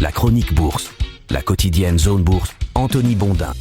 La chronique bourse, la quotidienne Zone Bourse, Anthony Bondin.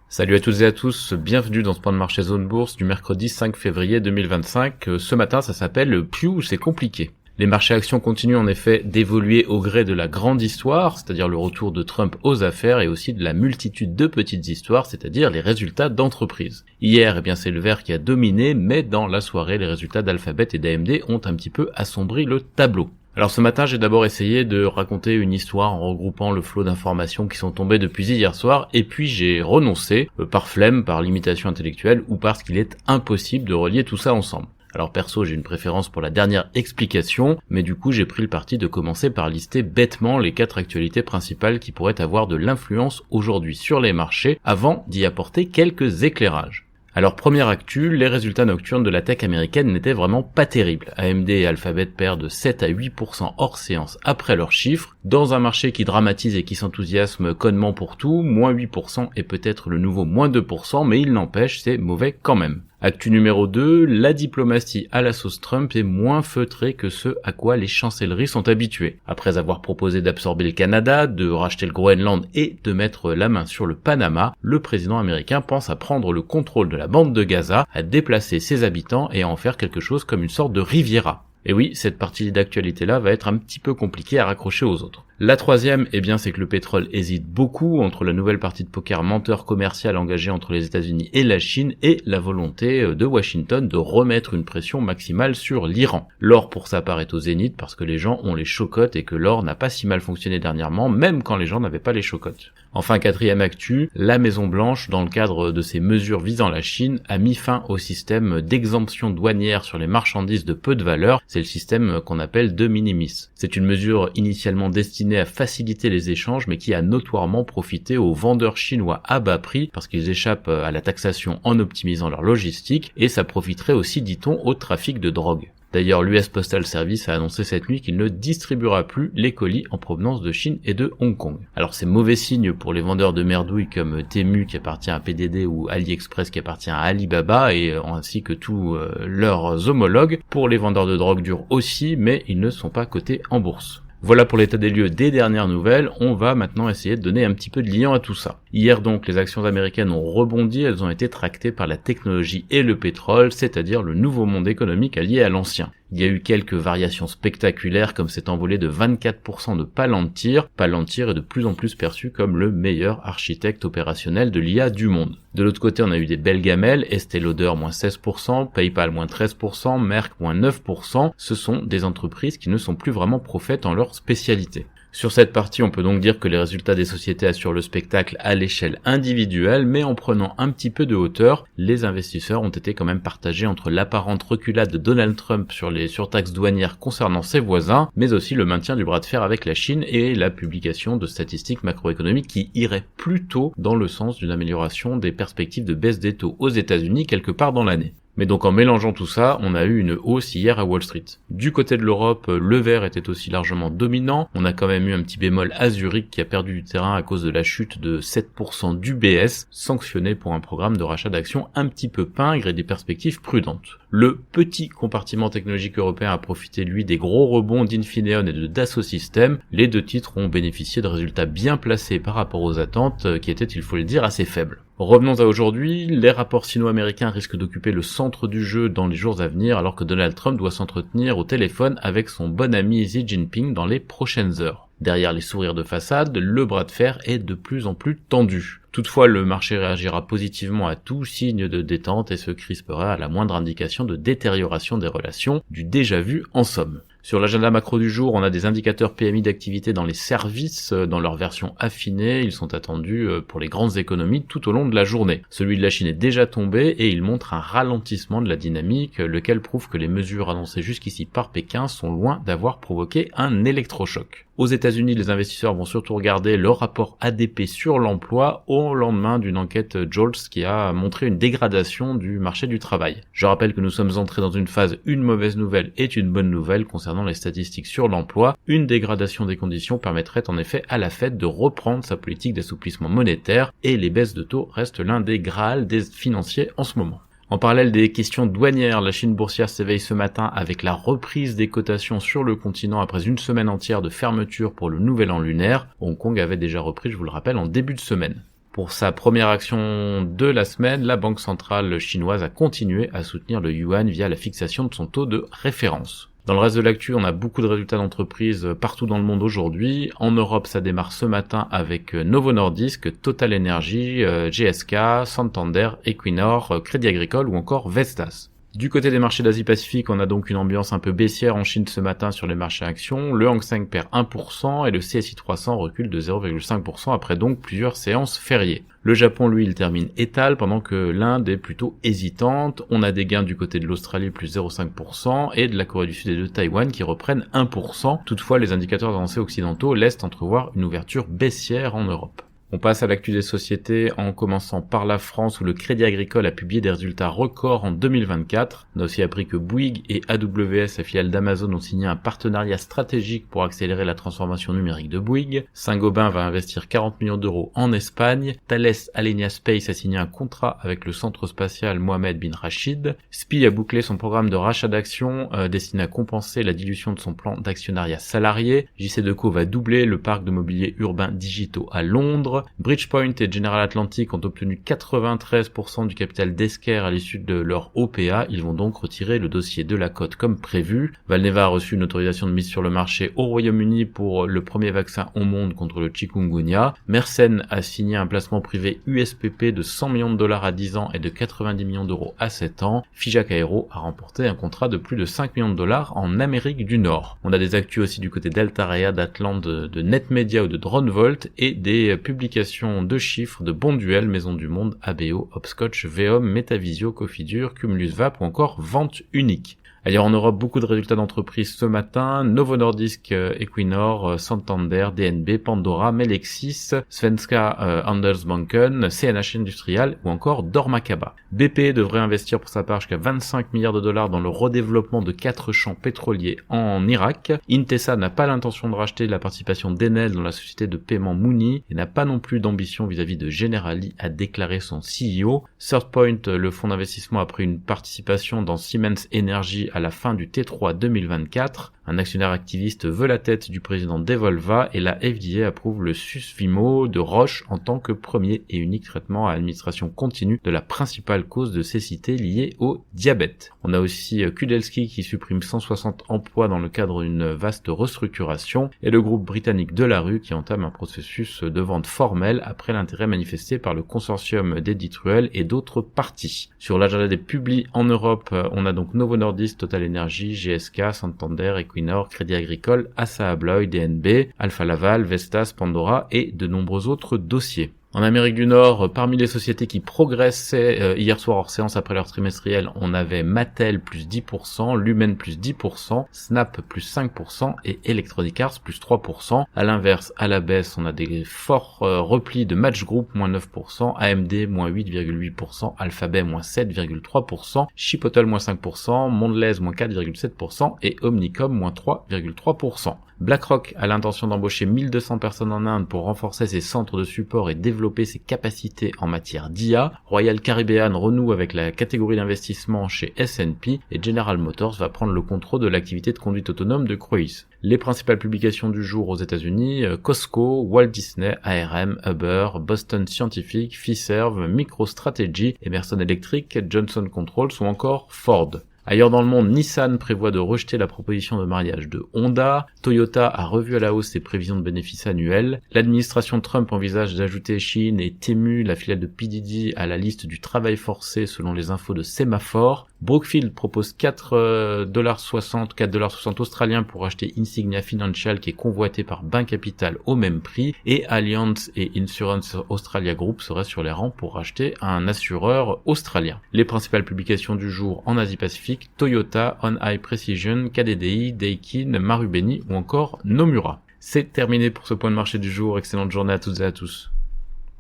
Salut à toutes et à tous, bienvenue dans ce point de marché Zone Bourse du mercredi 5 février 2025. Ce matin, ça s'appelle Pew, c'est compliqué. Les marchés actions continuent en effet d'évoluer au gré de la grande histoire, c'est-à-dire le retour de Trump aux affaires et aussi de la multitude de petites histoires, c'est-à-dire les résultats d'entreprises. Hier, c'est le vert qui a dominé, mais dans la soirée, les résultats d'Alphabet et d'AMD ont un petit peu assombri le tableau. Alors ce matin, j'ai d'abord essayé de raconter une histoire en regroupant le flot d'informations qui sont tombées depuis hier soir, et puis j'ai renoncé, par flemme, par limitation intellectuelle, ou parce qu'il est impossible de relier tout ça ensemble. Alors perso, j'ai une préférence pour la dernière explication, mais du coup j'ai pris le parti de commencer par lister bêtement les 4 actualités principales qui pourraient avoir de l'influence aujourd'hui sur les marchés, avant d'y apporter quelques éclairages. Alors première actu, les résultats nocturnes de la tech américaine n'étaient vraiment pas terribles. AMD et Alphabet perdent 7 à 8% hors séance après leurs chiffres. Dans un marché qui dramatise et qui s'enthousiasme connement pour tout, moins 8% est peut-être le nouveau moins 2%, mais il n'empêche, c'est mauvais quand même. Actu numéro 2, la diplomatie à la sauce Trump est moins feutrée que ce à quoi les chancelleries sont habituées. Après avoir proposé d'absorber le Canada, de racheter le Groenland et de mettre la main sur le Panama, le président américain pense à prendre le contrôle de la bande de Gaza, à déplacer ses habitants et à en faire quelque chose comme une sorte de Riviera. Et oui, cette partie d'actualité-là va être un petit peu compliquée à raccrocher aux autres. La troisième, c'est que le pétrole hésite beaucoup entre la nouvelle partie de poker menteur commercial engagée entre les États-Unis et la Chine et la volonté de Washington de remettre une pression maximale sur l'Iran. L'or pour sa part est au zénith parce que les gens ont les chocottes et que l'or n'a pas si mal fonctionné dernièrement, même quand les gens n'avaient pas les chocottes. Enfin, quatrième actu, la Maison Blanche, dans le cadre de ses mesures visant la Chine, a mis fin au système d'exemption douanière sur les marchandises de peu de valeur. C'est le système qu'on appelle de minimis. C'est une mesure initialement destinée à faciliter les échanges, mais qui a notoirement profité aux vendeurs chinois à bas prix, parce qu'ils échappent à la taxation en optimisant leur logistique, et ça profiterait aussi, dit-on, au trafic de drogue. D'ailleurs, l'US Postal Service a annoncé cette nuit qu'il ne distribuera plus les colis en provenance de Chine et de Hong Kong. Alors c'est mauvais signe pour les vendeurs de merdouilles comme Temu qui appartient à PDD ou AliExpress qui appartient à Alibaba et ainsi que tous leurs homologues. Pour les vendeurs de drogue dure aussi, mais ils ne sont pas cotés en bourse. Voilà pour l'état des lieux des dernières nouvelles, on va maintenant essayer de donner un petit peu de liant à tout ça. Hier donc, les actions américaines ont rebondi, elles ont été tractées par la technologie et le pétrole, c'est-à-dire le nouveau monde économique allié à l'ancien. Il y a eu quelques variations spectaculaires comme cet envolé de 24% de Palantir. Palantir est de plus en plus perçu comme le meilleur architecte opérationnel de l'IA du monde. De l'autre côté, on a eu des belles gamelles, Estée Lauder moins 16%, PayPal moins 13%, Merck moins 9%. Ce sont des entreprises qui ne sont plus vraiment prophètes en leur spécialité. Sur cette partie, on peut donc dire que les résultats des sociétés assurent le spectacle à l'échelle individuelle, mais en prenant un petit peu de hauteur, les investisseurs ont été quand même partagés entre l'apparente reculade de Donald Trump sur les surtaxes douanières concernant ses voisins, mais aussi le maintien du bras de fer avec la Chine et la publication de statistiques macroéconomiques qui iraient plutôt dans le sens d'une amélioration des perspectives de baisse des taux aux États-Unis quelque part dans l'année. Mais donc en mélangeant tout ça, on a eu une hausse hier à Wall Street. Du côté de l'Europe, le vert était aussi largement dominant. On a quand même eu un petit bémol à Zurich qui a perdu du terrain à cause de la chute de 7% d'UBS, sanctionné pour un programme de rachat d'actions un petit peu pingre et des perspectives prudentes. Le petit compartiment technologique européen a profité lui des gros rebonds d'Infineon et de Dassault Systèmes. Les deux titres ont bénéficié de résultats bien placés par rapport aux attentes qui étaient, il faut le dire, assez faibles. Revenons à aujourd'hui, les rapports sino-américains risquent d'occuper le centre du jeu dans les jours à venir alors que Donald Trump doit s'entretenir au téléphone avec son bon ami Xi Jinping dans les prochaines heures. Derrière les sourires de façade, le bras de fer est de plus en plus tendu. Toutefois, le marché réagira positivement à tout signe de détente et se crispera à la moindre indication de détérioration des relations, du déjà vu en somme. Sur l'agenda macro du jour, on a des indicateurs PMI d'activité dans les services, dans leur version affinée. Ils sont attendus pour les grandes économies tout au long de la journée. Celui de la Chine est déjà tombé et il montre un ralentissement de la dynamique, lequel prouve que les mesures annoncées jusqu'ici par Pékin sont loin d'avoir provoqué un électrochoc. Aux États-Unis, les investisseurs vont surtout regarder le rapport ADP sur l'emploi au lendemain d'une enquête JOLTS qui a montré une dégradation du marché du travail. Je rappelle que nous sommes entrés dans une phase une mauvaise nouvelle est une bonne nouvelle concernant les statistiques sur l'emploi. Une dégradation des conditions permettrait en effet à la Fed de reprendre sa politique d'assouplissement monétaire et les baisses de taux restent l'un des graals des financiers en ce moment. En parallèle des questions douanières, la Chine boursière s'éveille ce matin avec la reprise des cotations sur le continent après une semaine entière de fermeture pour le nouvel an lunaire. Hong Kong avait déjà repris, je vous le rappelle, en début de semaine. Pour sa première action de la semaine, la banque centrale chinoise a continué à soutenir le yuan via la fixation de son taux de référence. Dans le reste de l'actu, on a beaucoup de résultats d'entreprises partout dans le monde aujourd'hui. En Europe, ça démarre ce matin avec Novo Nordisk, Total Energy, GSK, Santander, Equinor, Crédit Agricole ou encore Vestas. Du côté des marchés d'Asie-Pacifique, on a donc une ambiance un peu baissière en Chine ce matin sur les marchés actions. Le Hang Seng perd 1% et le CSI 300 recule de 0,5% après donc plusieurs séances fériées. Le Japon, lui, il termine étal pendant que l'Inde est plutôt hésitante. On a des gains du côté de l'Australie plus 0,5% et de la Corée du Sud et de Taïwan qui reprennent 1%. Toutefois, les indicateurs avancés occidentaux laissent entrevoir une ouverture baissière en Europe. On passe à l'actu des sociétés en commençant par la France où le Crédit Agricole a publié des résultats records en 2024. On a aussi appris que Bouygues et AWS, la filiale d'Amazon, ont signé un partenariat stratégique pour accélérer la transformation numérique de Bouygues. Saint-Gobain va investir 40 millions d'euros en Espagne. Thales Alenia Space a signé un contrat avec le centre spatial Mohamed bin Rachid. SPIE a bouclé son programme de rachat d'actions destiné à compenser la dilution de son plan d'actionnariat salarié. JCDecaux va doubler le parc de mobilier urbain digitaux à Londres. Bridgepoint et General Atlantic ont obtenu 93% du capital d'Esker à l'issue de leur OPA. Ils vont donc retirer le dossier de la cote comme prévu. Valneva a reçu une autorisation de mise sur le marché au Royaume-Uni pour le premier vaccin au monde contre le chikungunya. Mersenne a signé un placement privé USPP de 100 millions de dollars à 10 ans et de 90 millions d'euros à 7 ans. Figeac Aero a remporté un contrat de plus de 5 millions de dollars en Amérique du Nord. On a des actus aussi du côté d'Altarea, d'Atlant, de NetMedia ou de DroneVolt et des publications de chiffres de Bonduel, Maison du Monde, ABO, Hopscotch, Veom, Metavisio, Cofidure, Cumulus Vap ou encore Vente Unique. Ailleurs en Europe, beaucoup de résultats d'entreprises ce matin. Novo Nordisk, Equinor, Santander, DNB, Pandora, Melexis, Svenska Handelsbanken, CNH Industrial ou encore Dormakaba. BP devrait investir pour sa part jusqu'à 25 milliards de dollars dans le redéveloppement de 4 champs pétroliers en Irak. Intesa n'a pas l'intention de racheter la participation d'Enel dans la société de paiement Mooney et n'a pas non plus d'ambition vis-à-vis de Generali, a déclaré son CEO. Third Point, le fonds d'investissement, a pris une participation dans Siemens Energy à la fin du T3 2024. Un actionnaire activiste veut la tête du président d'Evolva et la FDA approuve le Susvimo de Roche en tant que premier et unique traitement à administration continue de la principale cause de cécité liée au diabète. On a aussi Kudelski qui supprime 160 emplois dans le cadre d'une vaste restructuration et le groupe britannique Delarue qui entame un processus de vente formelle après l'intérêt manifesté par le consortium d'Edith Ruel et d'autres parties. Sur l'agenda des publis en Europe, on a donc Novo Nordisk, Total Energy, GSK, Santander, Equinor, Crédit Agricole, Assa Abloy, DNB, Alfa Laval, Vestas, Pandora et de nombreux autres dossiers. En Amérique du Nord, parmi les sociétés qui progressaient hier soir hors séance après leur trimestriel, on avait Mattel plus 10%, Lumen plus 10%, Snap plus 5% et Electronic Arts plus 3%. À l'inverse, à la baisse, on a des forts replis de Match Group moins 9%, AMD moins 8,8%, Alphabet moins 7,3%, Chipotle moins 5%, Mondelez moins 4,7% et Omnicom moins 3,3%. BlackRock a l'intention d'embaucher 1200 personnes en Inde pour renforcer ses centres de support et développer ses capacités en matière d'IA. Royal Caribbean renoue avec la catégorie d'investissement chez S&P et General Motors va prendre le contrôle de l'activité de conduite autonome de Cruise. Les principales publications du jour aux États-Unis, Costco, Walt Disney, ARM, Uber, Boston Scientific, Fiserv, MicroStrategy, Emerson Electric, Johnson Controls ou encore Ford. Ailleurs dans le monde, Nissan prévoit de rejeter la proposition de mariage de Honda, Toyota a revu à la hausse ses prévisions de bénéfices annuels, l'administration Trump envisage d'ajouter Shein et Temu, la filiale de P. Diddy, à la liste du travail forcé selon les infos de Semaphore, Brookfield propose 4,60$ australiens pour acheter Insignia Financial qui est convoité par Bain Capital au même prix, et Allianz et Insurance Australia Group seraient sur les rangs pour acheter un assureur australien. Les principales publications du jour en Asie-Pacifique, Toyota, On High Precision, KDDI, Daikin, Marubeni ou encore Nomura. C'est terminé pour ce point de marché du jour. Excellente journée à toutes et à tous.